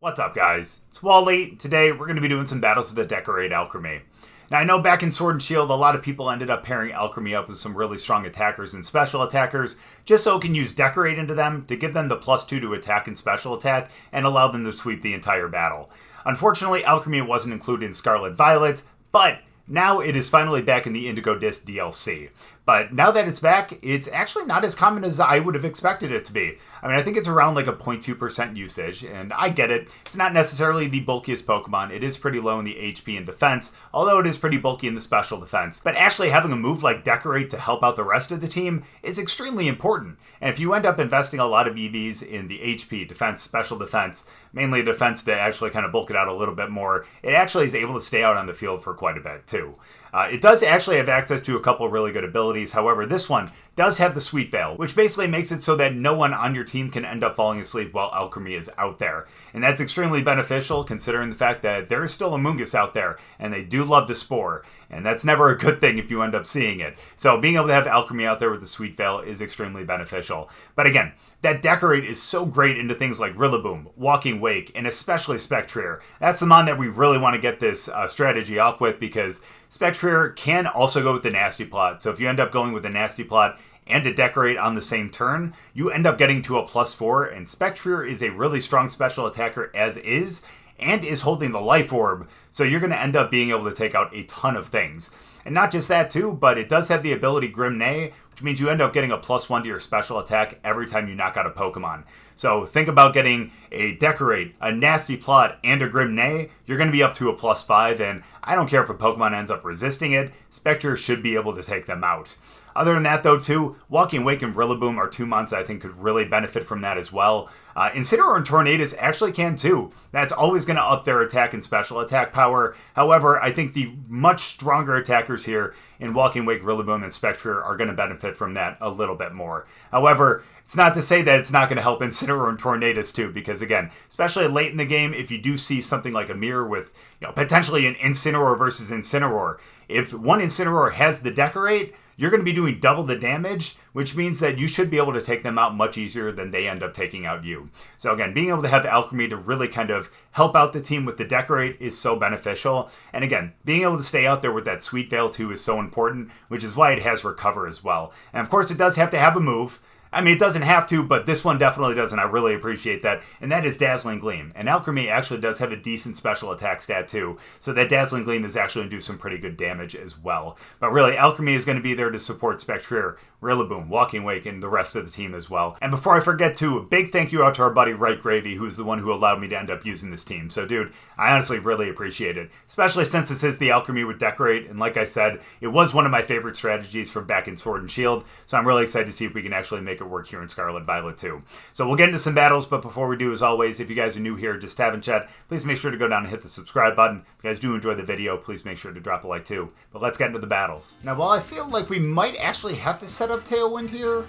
What's up, guys? It's Wally. Today, we're going to be doing some battles with the Decorate Alcremie. Now, I know back in Sword and Shield, a lot of people ended up pairing Alcremie up with some really strong attackers and special attackers, just so it can use Decorate into them to give them the +2 to attack and special attack, and allow them to sweep the entire battle. Unfortunately, Alcremie wasn't included in Scarlet Violet, but now it is finally back in the Indigo Disc DLC. But now that it's back, it's actually not as common as I would have expected it to be. I mean, I think it's around like a 0.2% usage, and I get it. It's not necessarily the bulkiest Pokemon. It is pretty low in the HP and defense, although it is pretty bulky in the special defense. But actually having a move like Decorate to help out the rest of the team is extremely important. And if you end up investing a lot of EVs in the HP, defense, special defense, mainly defense to actually kind of bulk it out a little bit more, it actually is able to stay out on the field for quite a bit too. It does actually have access to a couple of really good abilities. However, this one does have the Sweet Veil, which basically makes it so that no one on your team can end up falling asleep while Alcremie is out there. And that's extremely beneficial considering the fact that there is still a Mungus out there, and they do love to spore. And that's never a good thing if you end up seeing it. So being able to have Alcremie out there with the Sweet Veil is extremely beneficial. But again, that Decorate is so great into things like Rillaboom, Walking Wake, and especially Spectrier. That's the mon that we really want to get this strategy off with, because Spectrier can also go with the Nasty Plot. So if you end up going with a Nasty Plot and a Decorate on the same turn, you end up getting to a +4, and Spectrier is a really strong special attacker as is, and is holding the Life Orb, so you're going to end up being able to take out a ton of things. And not just that too, but it does have the ability Grim Neigh, which means you end up getting a +1 to your special attack every time you knock out a Pokemon. So think about getting a Decorate, a Nasty Plot, and a Grim Neigh. You're going to be up to a +5, and I don't care if a Pokemon ends up resisting it, Spectre should be able to take them out. Other than that, though, too, Walking Wake and Rillaboom are two mons I think could really benefit from that as well. Incineroar and Tornadus actually can too. That's always going to up their attack and special attack power. However, I think the much stronger attackers here in Walking Wake, Rillaboom, and Spectrier are going to benefit from that a little bit more. However, it's not to say that it's not going to help Incineroar and Tornadus too, because again, especially late in the game, if you do see something like a mirror with, potentially an Incineroar versus Incineroar, if one Incineroar has the Decorate, you're going to be doing double the damage, which means that you should be able to take them out much easier than they end up taking out you. So again, being able to have Alcremie to really kind of help out the team with the Decorate is so beneficial. And again, being able to stay out there with that Sweet Veil too is so important, which is why it has Recover as well. And of course, it does have to have a move. I mean, it doesn't have to, but this one definitely does, and I really appreciate that, and that is Dazzling Gleam. And Alcremie actually does have a decent special attack stat too, so that Dazzling Gleam is actually going to do some pretty good damage as well. But really, Alcremie is going to be there to support Spectrier, Rillaboom, Walking Wake, and the rest of the team as well. And before I forget too, a big thank you out to our buddy Right Gravy, who's the one who allowed me to end up using this team. So dude, I honestly really appreciate it, especially since this is the Alcremie with Decorate, and like I said, it was one of my favorite strategies from back in Sword and Shield, so I'm really excited to see if we can actually make it work here in Scarlet Violet too. So we'll get into some battles, but before we do, as always, if you guys are new here, just tapping chat, please make sure to go down and hit the subscribe button. If you guys do enjoy the video, please make sure to drop a like too. But let's get into the battles. Now, while I feel like we might actually have to set up Tailwind here,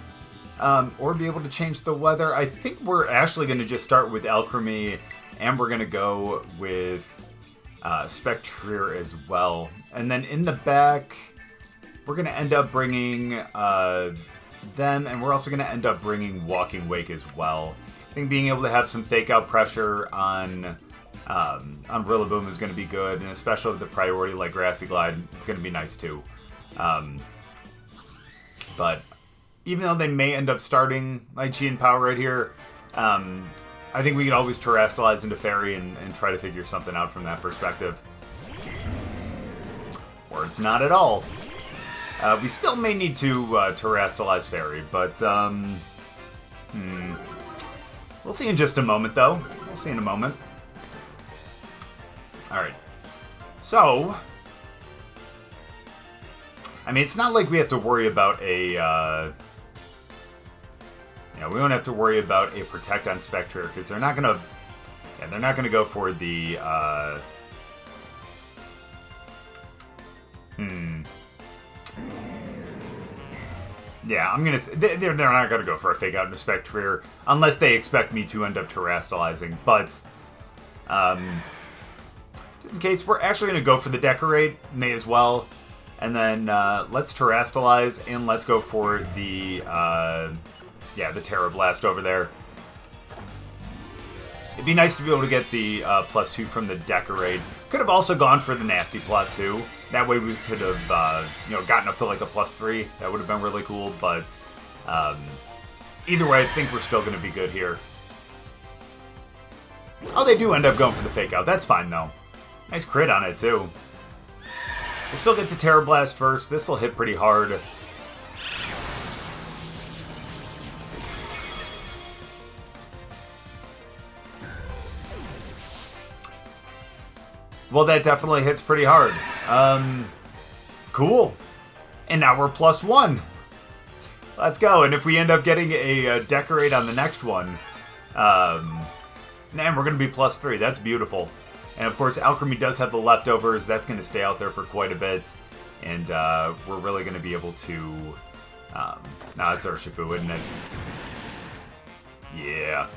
or be able to change the weather, I think we're actually going to just start with Alcremie, and we're going to go with Spectrier as well. And then in the back, we're going to end up bringing them, and we're also going to end up bringing Walking Wake as well. I think being able to have some fake out pressure on Rillaboom is going to be good, and especially with the priority like Grassy Glide, it's going to be nice too. But even though they may end up starting Light Chi and Power right here, I think we can always Terrastalize into Fairy and try to figure something out from that perspective. Or it's not at all. We still may need to Terrastalize Fairy, but we'll see in just a moment, though. We'll see in a moment. Alright. So, I mean, it's not like we have to worry about a, we don't have to worry about a Protect on Spectre, because they're not gonna, they're not gonna go for the, yeah, I'm gonna say, they're not gonna go for a Fake Out into Spectrier, unless they expect me to end up Terrastalizing, but, in case, we're actually gonna go for the Decorate, may as well. And then let's Terrastalize, and let's go for the, the Terra Blast over there. It'd be nice to be able to get the +2 from the Decorate. Could have also gone for the Nasty Plot too. That way we could have, gotten up to like a +3. That would have been really cool, but either way, I think we're still going to be good here. Oh, they do end up going for the Fake Out. That's fine, though. Nice crit on it, too. We'll still get the Terra Blast first. This will hit pretty hard. Well, that definitely hits pretty hard. Cool. And now we're +1. Let's go. And if we end up getting a Decorate on the next one, man, we're going to be +3. That's beautiful. And of course, Alcremie does have the leftovers. That's going to stay out there for quite a bit. And we're really going to be able to... nah, it's Urshifu, isn't it? Yeah.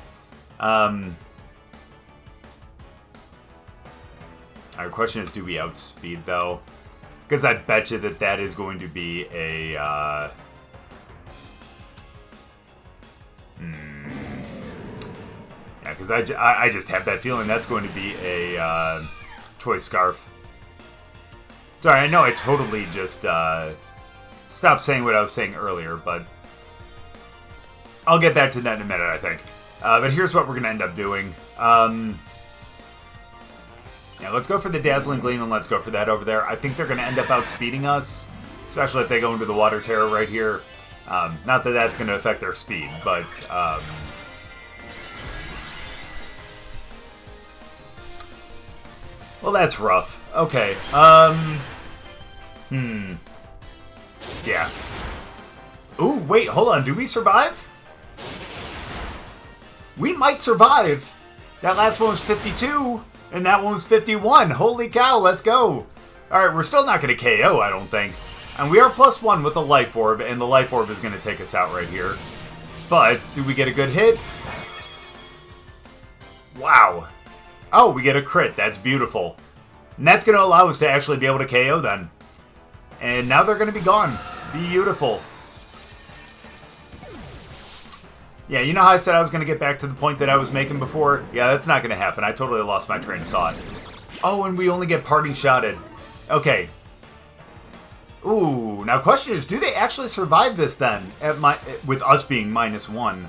Our question is, do we outspeed, though? Because I bet you that is going to be a... Yeah, because I just have that feeling that's going to be a Choice Scarf. Sorry, I know I totally just stopped saying what I was saying earlier, but I'll get back to that in a minute, I think. But here's what we're going to end up doing. Yeah, let's go for the Dazzling Gleam and let's go for that over there. I think they're going to end up outspeeding us, especially if they go into the Water Terror right here. Not that that's going to affect their speed, but... well, that's rough. Okay. Yeah. Ooh, wait, hold on. Do we survive? We might survive. That last one was 52, and that one was 51. Holy cow, let's go. Alright, we're still not going to KO, I don't think. And we are +1 with a Life Orb, and the Life Orb is going to take us out right here. But, do we get a good hit? Wow. Oh, we get a crit. That's beautiful. And that's going to allow us to actually be able to KO then. And now they're going to be gone. Beautiful. Yeah, you know how I said I was going to get back to the point that I was making before? Yeah, that's not going to happen. I totally lost my train of thought. Oh, and we only get Parting Shotted. Okay. Ooh, now question is, do they actually survive this then? With us being -1?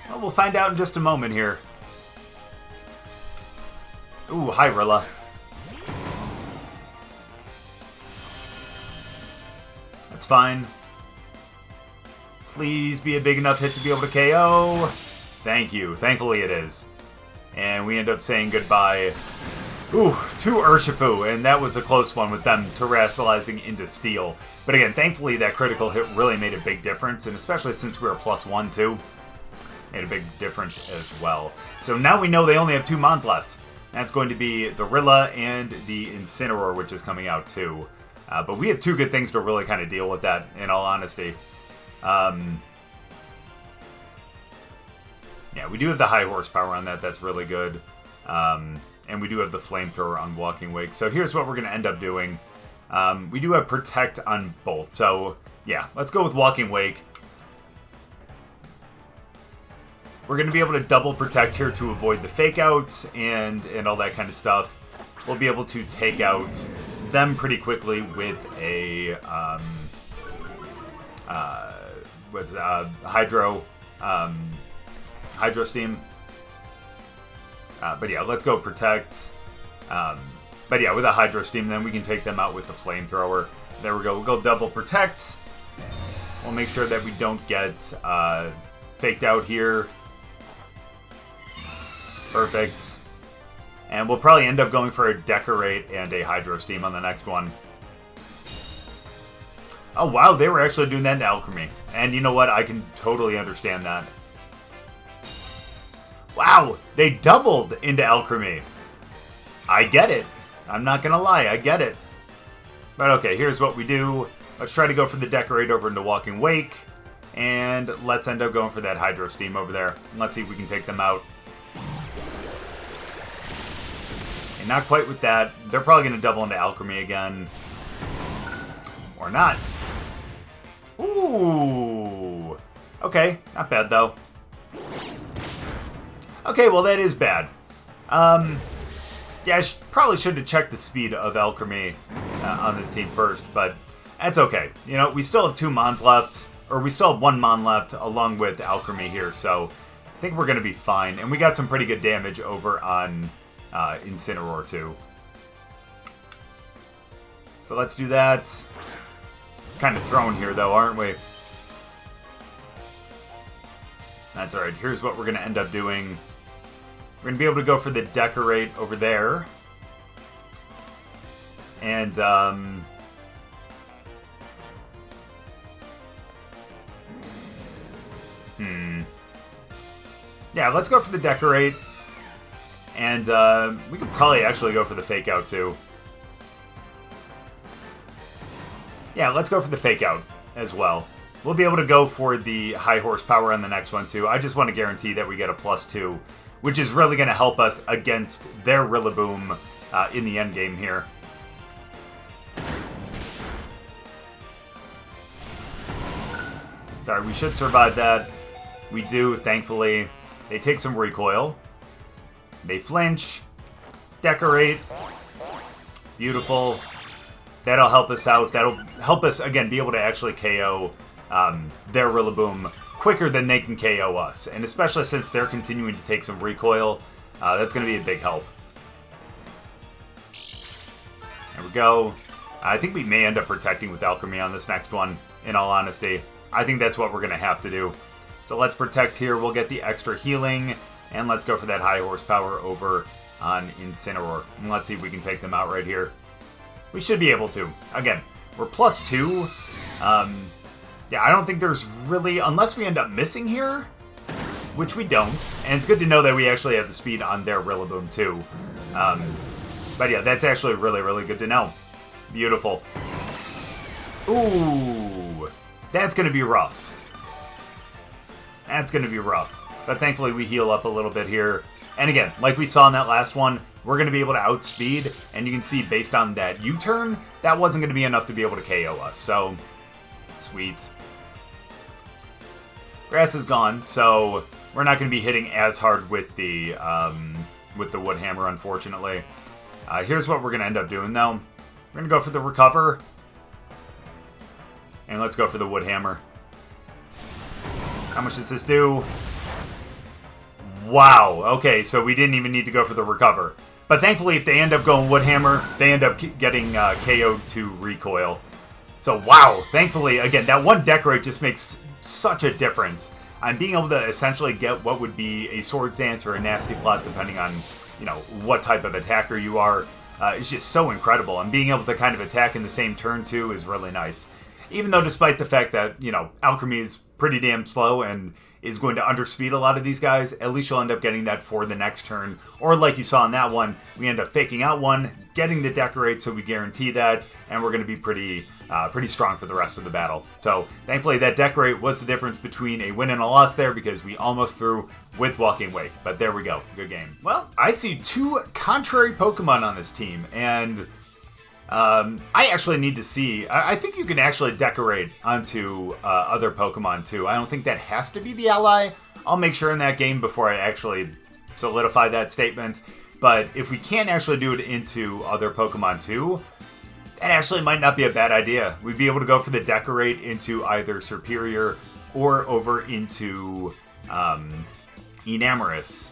Well, we'll find out in just a moment here. Ooh, hi, Rilla. That's fine. Please be a big enough hit to be able to KO. Thank you. Thankfully it is. And we end up saying goodbye. Ooh, to Urshifu, and that was a close one with them terrestrializing into Steel. But again, thankfully that critical hit really made a big difference, and especially since we were +1 too, made a big difference as well. So now we know they only have 2 Mons left. That's going to be the Rilla and the Incineroar, which is coming out too. But we have 2 good things to really kind of deal with that, in all honesty. Yeah, we do have the high horsepower on that. That's really good. And we do have the Flamethrower on Walking Wake. So here's what we're going to end up doing. We do have Protect on both. So, yeah, let's go with Walking Wake. We're going to be able to double Protect here to avoid the Fake Outs and all that kind of stuff. We'll be able to take out them pretty quickly with a Hydro Steam. But yeah, let's go Protect. But yeah, with a Hydro Steam, then we can take them out with the Flamethrower. There we go. We'll go double Protect. We'll make sure that we don't get faked out here. Perfect. And we'll probably end up going for a Decorate and a Hydro Steam on the next one. Oh, wow, they were actually doing that in Alcremie. And you know what? I can totally understand that. Wow, they doubled into Alcremie. I get it. I'm not going to lie, I get it. But okay, here's what we do. Let's try to go for the Decorate over into Walking Wake. And let's end up going for that Hydro Steam over there. Let's see if we can take them out. And not quite with that. They're probably going to double into Alcremie again. Or not. Ooh. Okay, not bad though. Okay, well, that is bad. Yeah, I probably should have checked the speed of Alcremie on this team first, but that's okay. You know, we still have 2 Mons left, or we still have 1 Mon left along with Alcremie here, so I think we're going to be fine. And we got some pretty good damage over on Incineroar, too. So let's do that. Kind of thrown here, though, aren't we? That's alright. Here's what we're going to end up doing. We're going to be able to go for the Decorate over there. And, yeah, let's go for the Decorate. And, we could probably actually go for the Fake Out, too. Yeah, let's go for the Fake Out as well. We'll be able to go for the high horsepower on the next one, too. I just want to guarantee that we get a +2, which is really going to help us against their Rillaboom in the end game here. Sorry, we should survive that. We do, thankfully. They take some recoil. They flinch. Decorate. Beautiful. That'll help us out. That'll help us, again, be able to actually KO their Rillaboom quicker than they can KO us. And especially since they're continuing to take some recoil, that's going to be a big help. There we go. I think we may end up protecting with Alcremie on this next one, in all honesty. I think that's what we're going to have to do. So let's protect here. We'll get the extra healing, and let's go for that high horsepower over on Incineroar. And let's see if we can take them out right here. We should be able to. Again, we're +2. Yeah, I don't think there's really... Unless we end up missing here, which we don't. And it's good to know that we actually have the speed on their Rillaboom, too. But yeah, that's actually really, really good to know. Beautiful. Ooh. That's going to be rough. That's going to be rough. But thankfully, we heal up a little bit here. And again, like we saw in that last one, we're going to be able to outspeed. And you can see, based on that U-turn, that wasn't going to be enough to be able to KO us. So, sweet. Grass is gone, so we're not going to be hitting as hard with the Wood Hammer, unfortunately. Here's what we're going to end up doing, though. We're going to go for the Recover. And let's go for the Wood Hammer. How much does this do? Wow. Okay, so we didn't even need to go for the Recover. But thankfully, if they end up going Wood Hammer, they end up getting KO'd to Recoil. So, wow. Thankfully, again, that one Decorate just makes such a difference on being able to essentially get what would be a Swords Dance or a Nasty Plot, depending on, you know, what type of attacker you are. It's just so incredible. And being able to kind of attack in the same turn, too, is really nice. Even though, despite the fact that, you know, Alcremie is pretty damn slow and is going to underspeed a lot of these guys, at least you'll end up getting that for the next turn. Or like you saw in that one, we end up faking out one, getting the Decorate, so we guarantee that, and we're going to be pretty strong for the rest of the battle. So, thankfully, that Decorate was the difference between a win and a loss there, because we almost threw with Walking Wake. But there we go. Good game. Well, I see 2 contrary Pokemon on this team, and I actually need to see... I think you can actually Decorate onto other Pokemon, too. I don't think that has to be the ally. I'll make sure in that game before I actually solidify that statement. But if we can actually do it into other Pokemon, too, that actually might not be a bad idea. We'd be able to go for the Decorate into either Superior or over into Enamorous.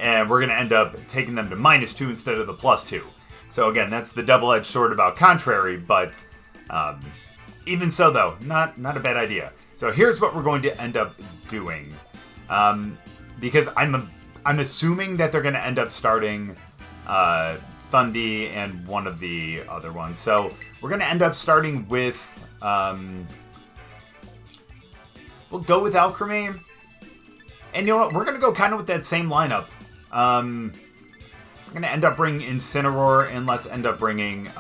And we're going to end up taking them to -2 instead of the +2. So again, that's the double-edged sword about contrary, but even so, though, not a bad idea. So here's what we're going to end up doing, because I'm assuming that they're going to end up starting Thundy and one of the other ones. So we're going to end up starting with we'll go with Alcremie, and you know what? We're going to go kind of with that same lineup. I'm going to end up bringing Incineroar, and let's end up bringing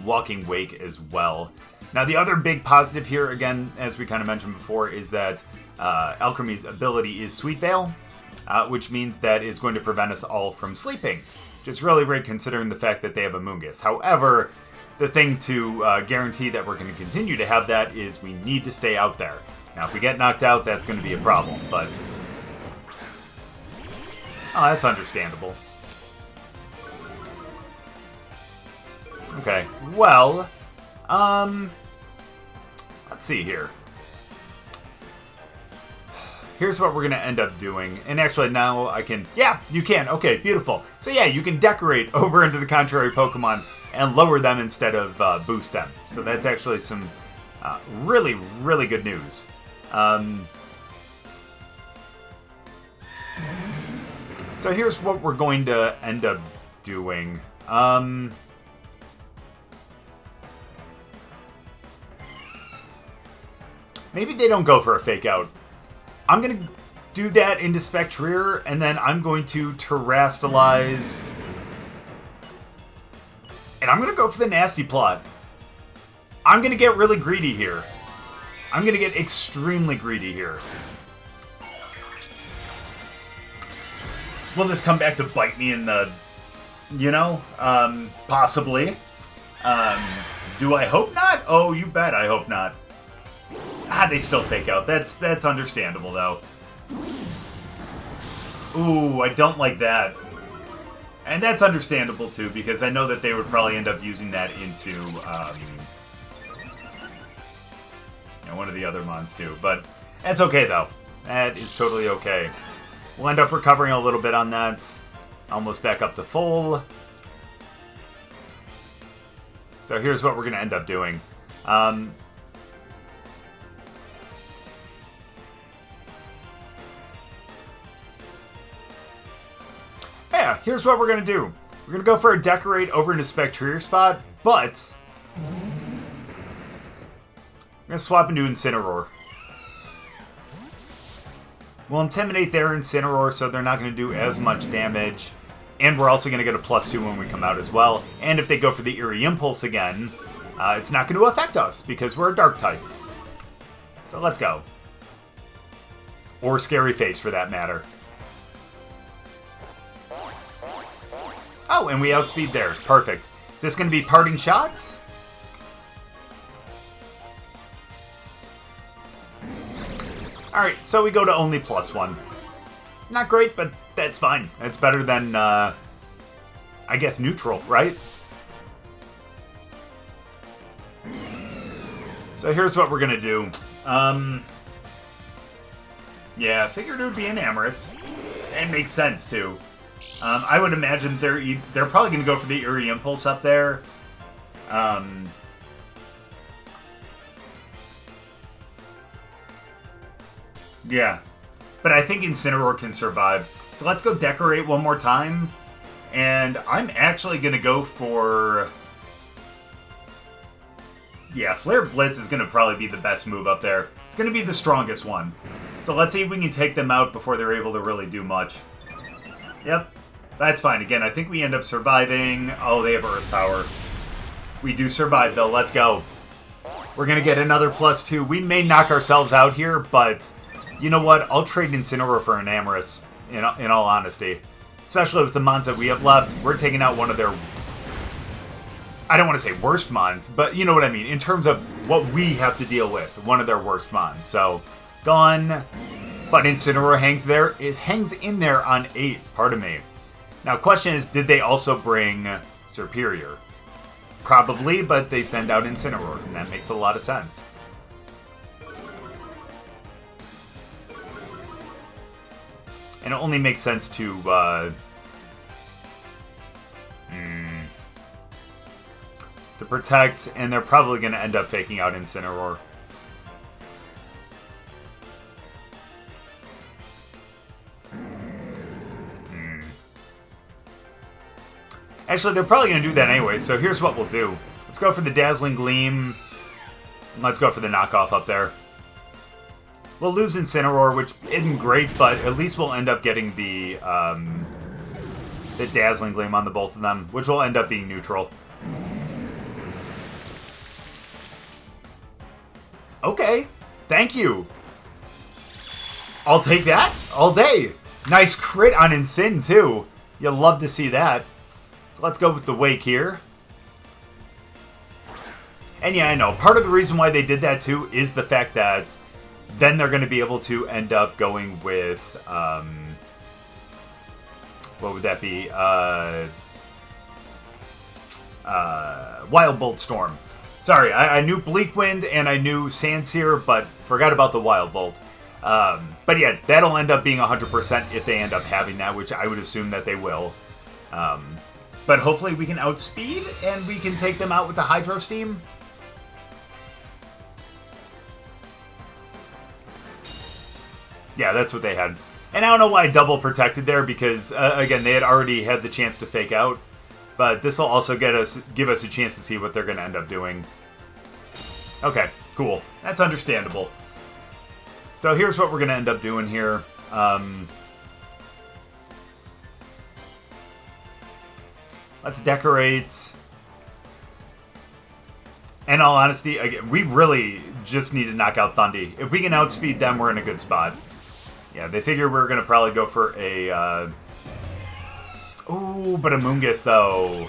Walking Wake as well. Now, the other big positive here, again, as we kind of mentioned before, is that Alcremie's ability is Sweet Veil, which means that it's going to prevent us all from sleeping, which is really great considering the fact that they have a Moongus. However, the thing to guarantee that we're going to continue to have that is we need to stay out there. Now, if we get knocked out, that's going to be a problem, but Oh, that's understandable. Okay, well, let's see here. Here's what we're going to end up doing. And actually, now I can... Yeah, you can. Okay, beautiful. So yeah, you can decorate over into the contrary Pokemon and lower them instead of boost them. So that's actually some really, really good news. So here's what we're going to end up doing. Maybe they don't go for a fake out. I'm going to do that into Spectrier, and then I'm going to Terrastalize. And I'm going to go for the Nasty Plot. I'm going to get really greedy here. I'm going to get extremely greedy here. Will this come back to bite me in the... You know? Possibly. Do I hope not? Oh, you bet I hope not. Ah, they still fake out. That's understandable, though. Ooh, I don't like that. And that's understandable, too, because I know that they would probably end up using that into, you know, one of the other mons, too. But that's okay, though. That is totally okay. We'll end up recovering a little bit on that. Almost back up to full. So here's what we're going to end up doing. Yeah, here's what we're going to do. We're going to go for a Decorate over into Spectrier spot, but we're going to swap into Incineroar. We'll Intimidate their Incineroar, so they're not going to do as much damage. And we're also going to get a +2 when we come out as well. And if they go for the Eerie Impulse again, it's not going to affect us because we're a Dark type. So let's go. Or Scary Face, for that matter. Oh, and we outspeed theirs. Perfect. Is this going to be Parting Shots? Alright, so we go to only +1. Not great, but that's fine. That's better than, I guess, neutral, right? So here's what we're going to do. Yeah, figured it would be an Amorous. It makes sense, too. I would imagine they're probably going to go for the Eerie Impulse up there. Yeah. But I think Incineroar can survive. So let's go Decorate one more time. And I'm actually going to go for... Yeah, Flare Blitz is going to probably be the best move up there. It's going to be the strongest one. So let's see if we can take them out before they're able to really do much. Yep. That's fine. Again, I think we end up surviving. Oh, they have Earth Power. We do survive, though. Let's go. We're going to get another +2. We may knock ourselves out here, but you know what? I'll trade Incineroar for an Amorous, in all honesty. Especially with the mons that we have left. We're taking out one of their... I don't want to say worst mons, but you know what I mean. In terms of what we have to deal with. One of their worst mons. So, gone. But Incineroar hangs there. It hangs in there on 8. Pardon me. Now, question is, did they also bring Superior? Probably, but they send out Incineroar, and that makes a lot of sense. And it only makes sense to, to protect, and they're probably going to end up faking out Incineroar. Actually, they're probably going to do that anyway, so here's what we'll do. Let's go for the Dazzling Gleam. And let's go for the knockoff up there. We'll lose Incineroar, which isn't great, but at least we'll end up getting the Dazzling Gleam on the both of them, which will end up being neutral. Okay, thank you. I'll take that all day. Nice crit on Incin, too. You'll love to see that. So let's go with the Wake here. And yeah, I know. Part of the reason why they did that, too, is the fact that then they're going to be able to end up going with what would that be? Wild Bolt Storm. Sorry, I knew Bleak Wind and I knew Sandsear, but forgot about the Wild Bolt. But yeah, that'll end up being 100% if they end up having that, which I would assume that they will. But hopefully we can outspeed and we can take them out with the Hydro Steam. Yeah, that's what they had. And I don't know why I double protected there because, again, they had already had the chance to fake out. But this will also give us a chance to see what they're going to end up doing. Okay, cool. That's understandable. So here's what we're going to end up doing here. Let's decorate. In all honesty, again, we really just need to knock out Thundy. If we can outspeed them, we're in a good spot. Yeah, they figure we're going to probably go for a... Ooh, but a Moongus, though.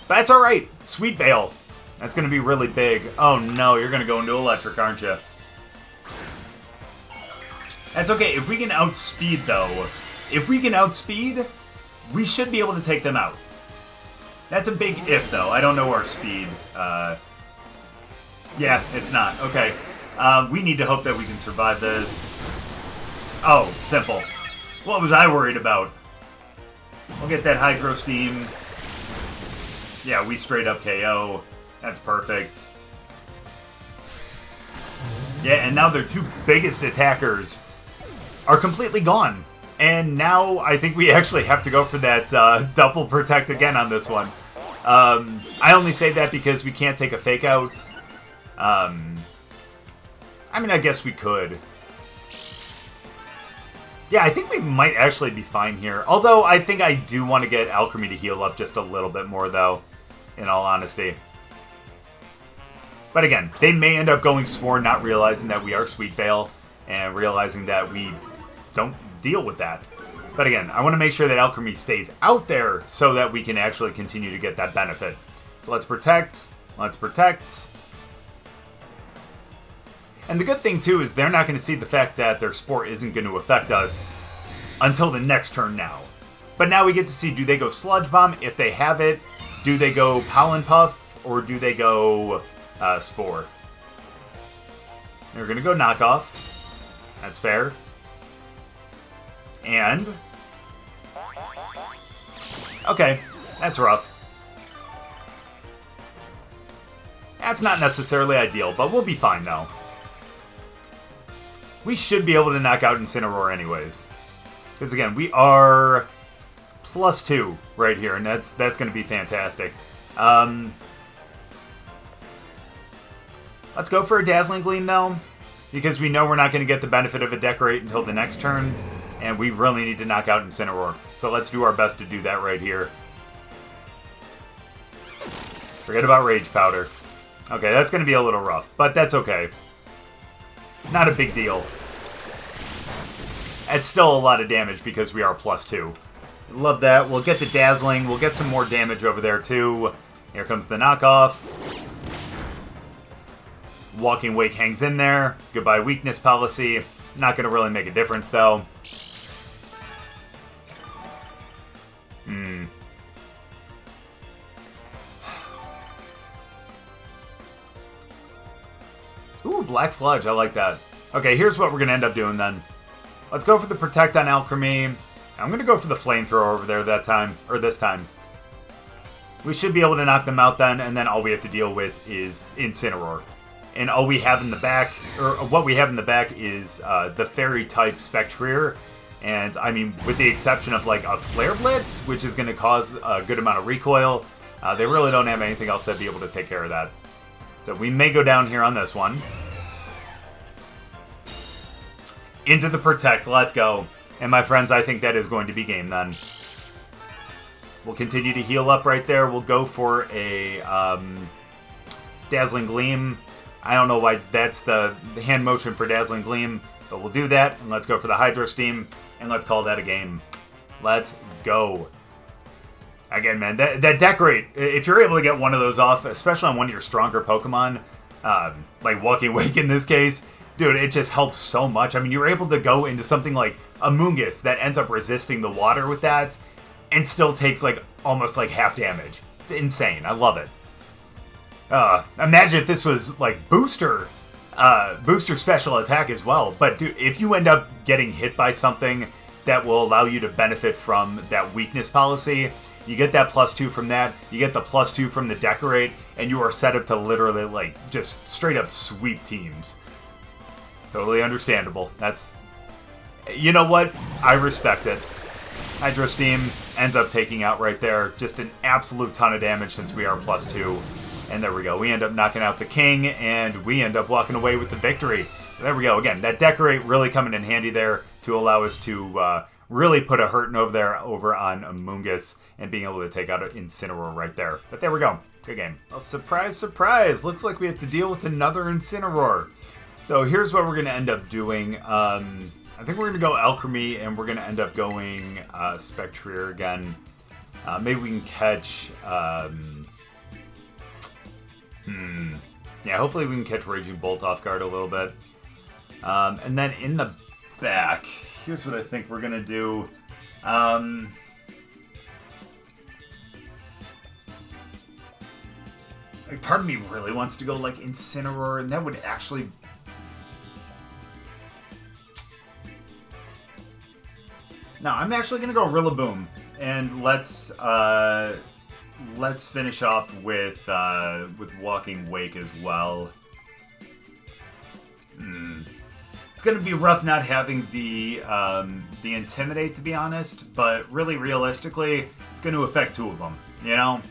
But that's alright. Sweet Veil. That's going to be really big. Oh, no, you're going to go into Electric, aren't you? That's okay. If we can outspeed, though, we should be able to take them out. That's a big if, though. I don't know our speed. Yeah, it's not. Okay. We need to hope that we can survive this. Oh, simple. What was I worried about? We'll get that Hydro Steam. Yeah, we straight up KO. That's perfect. Yeah, and now their two biggest attackers are completely gone. And now I think we actually have to go for that double protect again on this one. I only say that because we can't take a fake out. I mean, I guess we could. Yeah, I think we might actually be fine here. Although, I think I do want to get Alcremie to heal up just a little bit more, though, in all honesty. But again, they may end up going Sworn, not realizing that we are Sweet Veil, and realizing that we don't deal with that. But again, I want to make sure that Alcremie stays out there so that we can actually continue to get that benefit. So let's protect. Let's protect. And the good thing, too, is they're not going to see the fact that their Sport isn't going to affect us until the next turn now. But now we get to see, do they go Sludge Bomb? If they have it, do they go Pollen Puff? Or do they go Spore? They're going to go Knockoff. That's fair. And... okay, that's rough. That's not necessarily ideal, but we'll be fine, though. We should be able to knock out Incineroar anyways. Because again, we are +2 right here, and that's going to be fantastic. Let's go for a Dazzling Gleam, though. Because we know we're not going to get the benefit of a Decorate until the next turn. And we really need to knock out Incineroar. So let's do our best to do that right here. Forget about Rage Powder. Okay, that's going to be a little rough, but that's okay. Not a big deal. It's still a lot of damage because we are +2. Love that. We'll get the Dazzling. We'll get some more damage over there, too. Here comes the Knockoff. Walking Wake hangs in there. Goodbye Weakness Policy. Not going to really make a difference, though. Ooh, Black Sludge. I like that. Okay, here's what we're going to end up doing then. Let's go for the Protect on Alcremie. I'm going to go for the Flamethrower over there that time, or this time. We should be able to knock them out then, and then all we have to deal with is Incineroar. And all we have in the back, or what we have in the back is the Fairy-type Spectrier. And, I mean, with the exception of, like, a Flare Blitz, which is going to cause a good amount of recoil, they really don't have anything else that'd be able to take care of that. So we may go down here on this one. Into the Protect. Let's go. And my friends, I think that is going to be game then. We'll continue to heal up right there. We'll go for a Dazzling Gleam. I don't know why that's the hand motion for Dazzling Gleam, but we'll do that. And let's go for the Hydro Steam. And let's call that a game. Let's go. Again, man, that Decorate, if you're able to get one of those off, especially on one of your stronger Pokemon, like Walking Wake in this case, dude, it just helps so much. I mean, you're able to go into something like Amoonguss that ends up resisting the water with that and still takes like almost like half damage. It's insane. I love it. Imagine if this was like booster special attack as well. But dude, if you end up getting hit by something that will allow you to benefit from that weakness policy, you get that +2 from that, you get the +2 from the Decorate, and you are set up to literally like just straight up sweep teams. Totally understandable. That's, you know what? I respect it. Hydro Steam ends up taking out right there. Just an absolute ton of damage since we are +2. And there we go. We end up knocking out the king, and we end up walking away with the victory. There we go. Again, that Decorate really coming in handy there to allow us to really put a hurting over on Amoonguss and being able to take out an Incineroar right there. But there we go. Good game. Well, surprise, surprise. Looks like we have to deal with another Incineroar. So here's what we're going to end up doing. I think we're going to go Alcremie, and we're going to end up going Spectrier again. Maybe we can catch... Yeah, hopefully we can catch Raging Bolt off guard a little bit. And then in the back, here's what I think we're going to do. Like, part of me really wants to go like Incineroar, and that would actually... No, I'm actually going to go Rillaboom, and let's finish off with Walking Wake as well. It's going to be rough not having the Intimidate, to be honest, but really realistically, it's going to affect two of them, you know?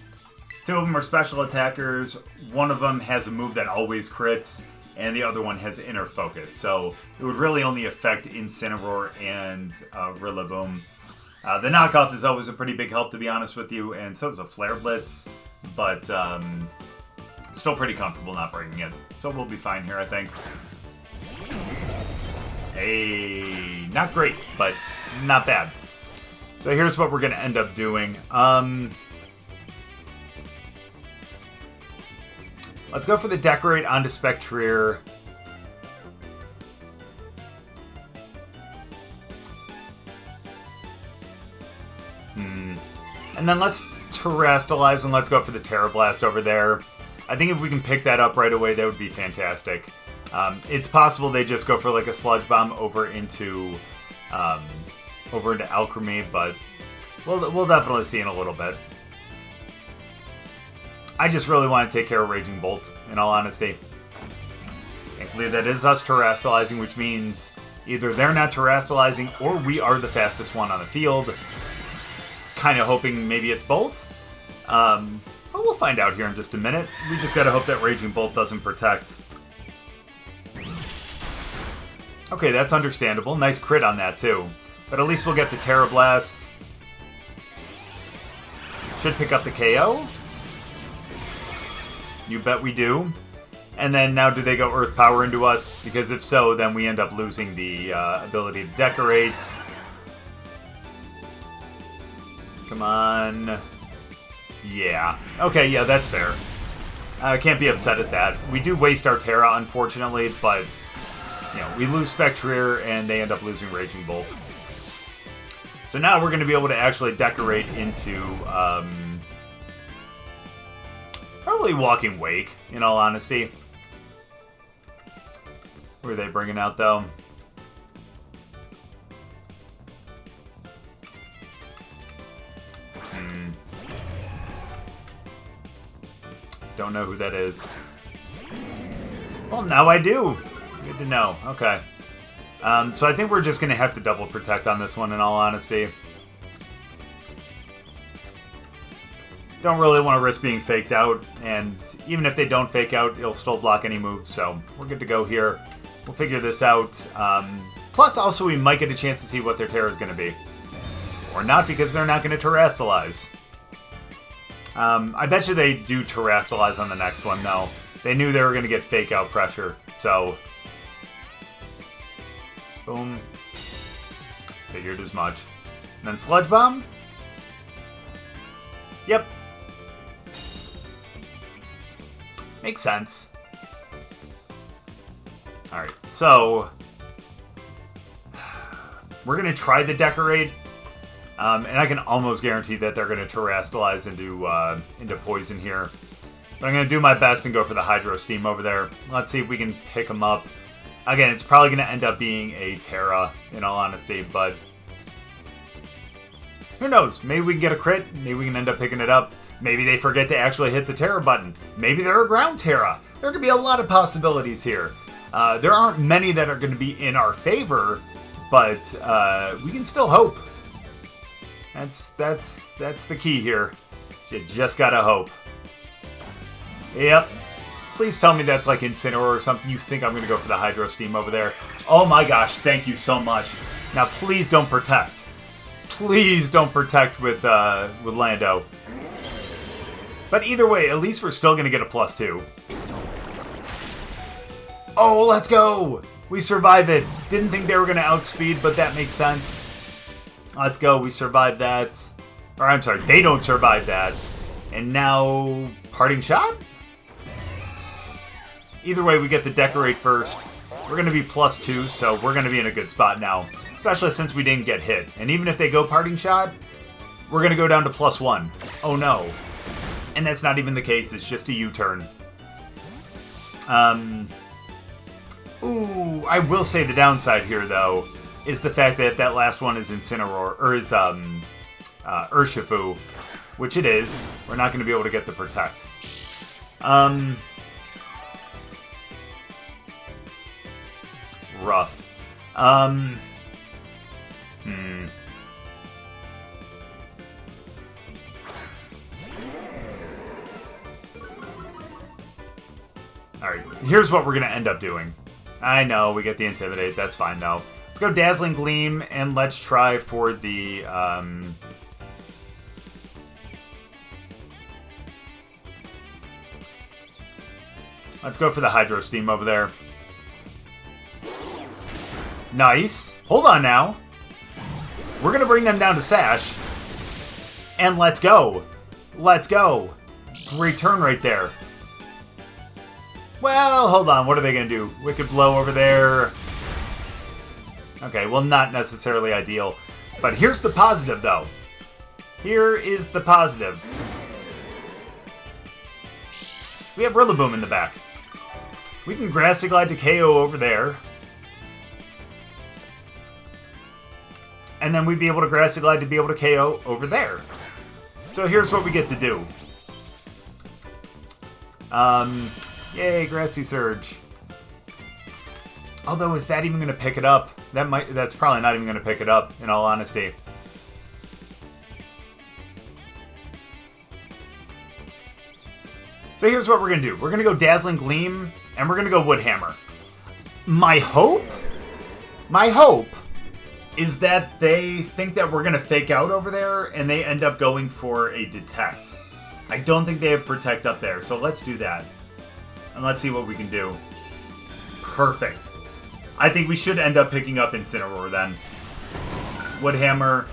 Two of them are special attackers, one of them has a move that always crits, and the other one has Inner Focus, so it would really only affect Incineroar and Rillaboom. The knockoff is always a pretty big help, to be honest with you, and so is a Flare Blitz, but still pretty comfortable not breaking it. So we'll be fine here, I think. Hey, not great, but not bad. So here's what we're going to end up doing. Let's go for the Decorate onto Spectrier. And then let's Terrastalize and let's go for the Terra Blast over there. I think if we can pick that up right away, that would be fantastic. It's possible they just go for like a Sludge Bomb over into Alcremie, but we'll definitely see in a little bit. I just really want to take care of Raging Bolt, in all honesty. Thankfully, that is us Terrastalizing, which means either they're not Terrastalizing or we are the fastest one on the field. Kind of hoping maybe it's both. But we'll find out here in just a minute. We just gotta hope that Raging Bolt doesn't protect. Okay, that's understandable. Nice crit on that, too. But at least we'll get the Terra Blast. Should pick up the KO. You bet we do. And then now do they go Earth Power into us? Because if so, then we end up losing the ability to Decorate. Come on. Yeah. Okay, yeah, that's fair. I can't be upset at that. We do waste our Terra, unfortunately, but you know, we lose Spectrier and they end up losing Raging Bolt. So now we're going to be able to actually Decorate into probably Walking Wake, in all honesty. Who are they bringing out, though? Don't know who that is. Well, now I do. Good to know. Okay. So I think we're just going to have to double protect on this one, in all honesty. Don't really want to risk being faked out, and even if they don't fake out, it'll still block any moves, so we're good to go here. We'll figure this out. Plus, also, we might get a chance to see what their Terra is going to be. Or not, because they're not going to Terrastalize. I bet you they do Terrastalize on the next one, though. They knew they were going to get fake out pressure, so... Boom. Figured as much. And then Sludge Bomb? Yep. Makes sense. Alright, so... We're going to try the Decorate. And I can almost guarantee that they're going to Terrastalize into Poison here. But I'm going to do my best and go for the Hydro Steam over there. Let's see if we can pick them up. Again, it's probably going to end up being a Terra, in all honesty, but who knows? Maybe we can get a crit. Maybe we can end up picking it up. Maybe they forget to actually hit the Terra button. Maybe they're a Ground Terra. There could be a lot of possibilities here. There aren't many that are going to be in our favor, but we can still hope. That's the key here. You just gotta hope. Yep. Please tell me that's like Incineroar or something. You think I'm going to go for the Hydro Steam over there. Oh my gosh, thank you so much. Now please don't Protect. Please don't Protect with Lando. But either way, at least we're still going to get a +2. Oh, let's go! We survive it. Didn't think they were going to outspeed, but that makes sense. Let's go, we survived that. Or I'm sorry, they don't survive that. And now, Parting Shot? Either way, we get the Decorate first. We're going to be +2, so we're going to be in a good spot now. Especially since we didn't get hit. And even if they go Parting Shot, we're going to go down to +1. Oh no. And that's not even the case, it's just a U-turn. Ooh, I will say the downside here, though, is the fact that that last one is Incineroar, or is Urshifu, which it is. We're not going to be able to get the Protect. Rough. Alright, here's what we're going to end up doing. I know, we get the Intimidate, that's fine though. Let's go Dazzling Gleam, and let's try for the, let's go for the Hydro Steam over there. Nice. Hold on now. We're going to bring them down to Sash. And let's go. Let's go. Great turn right there. Well, hold on. What are they going to do? Wicked Blow over there. Okay, well, not necessarily ideal. But here's the positive, though. Here is the positive. We have Rillaboom in the back. We can Grassy Glide to KO over there. And then we'd be able to Grassy Glide to be able to KO over there. So here's what we get to do. Yay, Grassy Surge. Although, is that even going to pick it up? That's probably not even going to pick it up, in all honesty. So here's what we're going to do. We're going to go Dazzling Gleam, and we're going to go Wood Hammer. My hope is that they think that we're going to fake out over there, and they end up going for a Detect. I don't think they have Protect up there, so let's do that. And let's see what we can do. Perfect. I think we should end up picking up Incineroar then. Wood Hammer.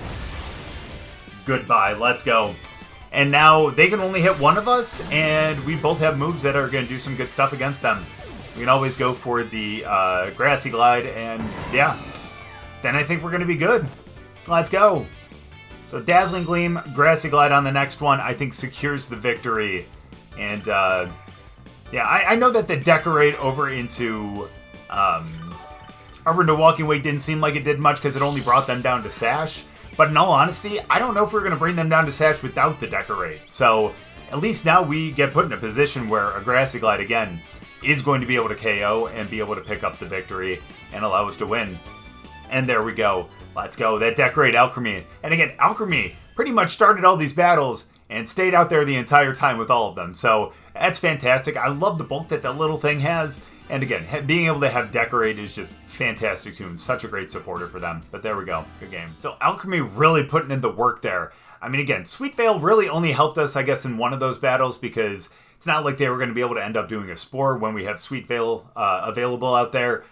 Goodbye. Let's go. And now they can only hit one of us, and we both have moves that are going to do some good stuff against them. We can always go for the Grassy Glide, and yeah. Then I think we're going to be good. Let's go. So Dazzling Gleam, Grassy Glide on the next one, I think secures the victory. And yeah, I know that the Decorate over into Walking Way didn't seem like it did much because it only brought them down to Sash. But in all honesty, I don't know if we're going to bring them down to Sash without the Decorate. So at least now we get put in a position where a Grassy Glide, again, is going to be able to KO and be able to pick up the victory and allow us to win. And there we go. Let's go. That Decorate Alcremie. And again, Alcremie pretty much started all these battles and stayed out there the entire time with all of them. So that's fantastic. I love the bulk that that little thing has. And again, being able to have Decorate is just fantastic too, and such a great supporter for them. But there we go. Good game. So Alcremie really putting in the work there. I mean, again, Sweet Veil really only helped us, I guess, in one of those battles because it's not like they were going to be able to end up doing a Spore when we have Sweet Veil available out there.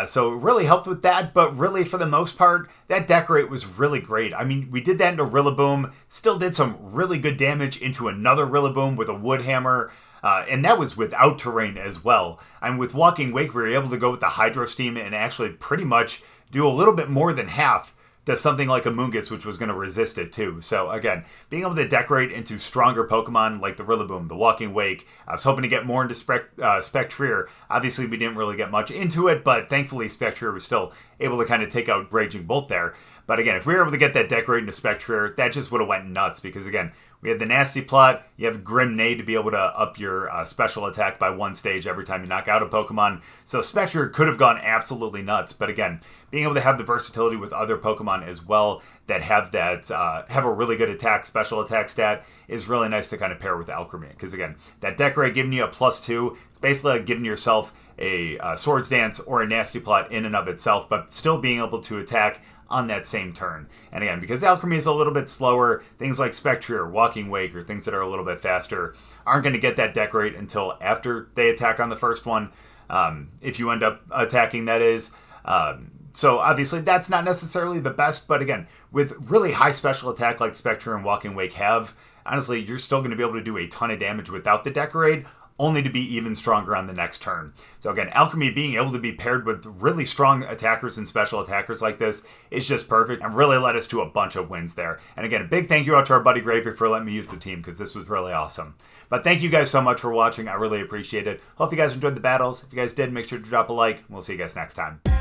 So it really helped with that, but really for the most part, that Decorate was really great. I mean, we did that into Rillaboom, still did some really good damage into another Rillaboom with a Wood Hammer, and that was without terrain as well. And with Walking Wake, we were able to go with the Hydro Steam and actually pretty much do a little bit more than half does something like a Mungus, which was going to resist it too. So again, being able to decorate into stronger Pokemon like the Rillaboom, the Walking Wake. I was hoping to get more into Spectrier. Obviously, we didn't really get much into it, but thankfully Spectrier was still able to kind of take out Raging Bolt there. But again, if we were able to get that decorate into Spectrier, that just would have went nuts because again, we had the Nasty Plot, you have Grimnade to be able to up your special attack by 1 stage every time you knock out a Pokemon. So Spectrier could have gone absolutely nuts. But again, being able to have the versatility with other Pokemon as well that have that have a really good special attack stat is really nice to kind of pair with Alcremie. Because again, that Decorate giving you a +2, it's basically like giving yourself a Swords Dance or a Nasty Plot in and of itself, but still being able to attack on that same turn. And again, because Alcremie is a little bit slower, things like Spectrier, Walking Wake, or things that are a little bit faster aren't going to get that Decorate until after they attack on the first one, if you end up attacking, that is. So obviously that's not necessarily the best, but again, with really high special attack like Spectrier and Walking Wake have, honestly, you're still going to be able to do a ton of damage without the Decorate, only to be even stronger on the next turn. So again, Alcremie being able to be paired with really strong attackers and special attackers like this is just perfect and really led us to a bunch of wins there. And again, a big thank you out to our buddy Gravy for letting me use the team because this was really awesome. But thank you guys so much for watching. I really appreciate it. Hope you guys enjoyed the battles. If you guys did, make sure to drop a like. We'll see you guys next time.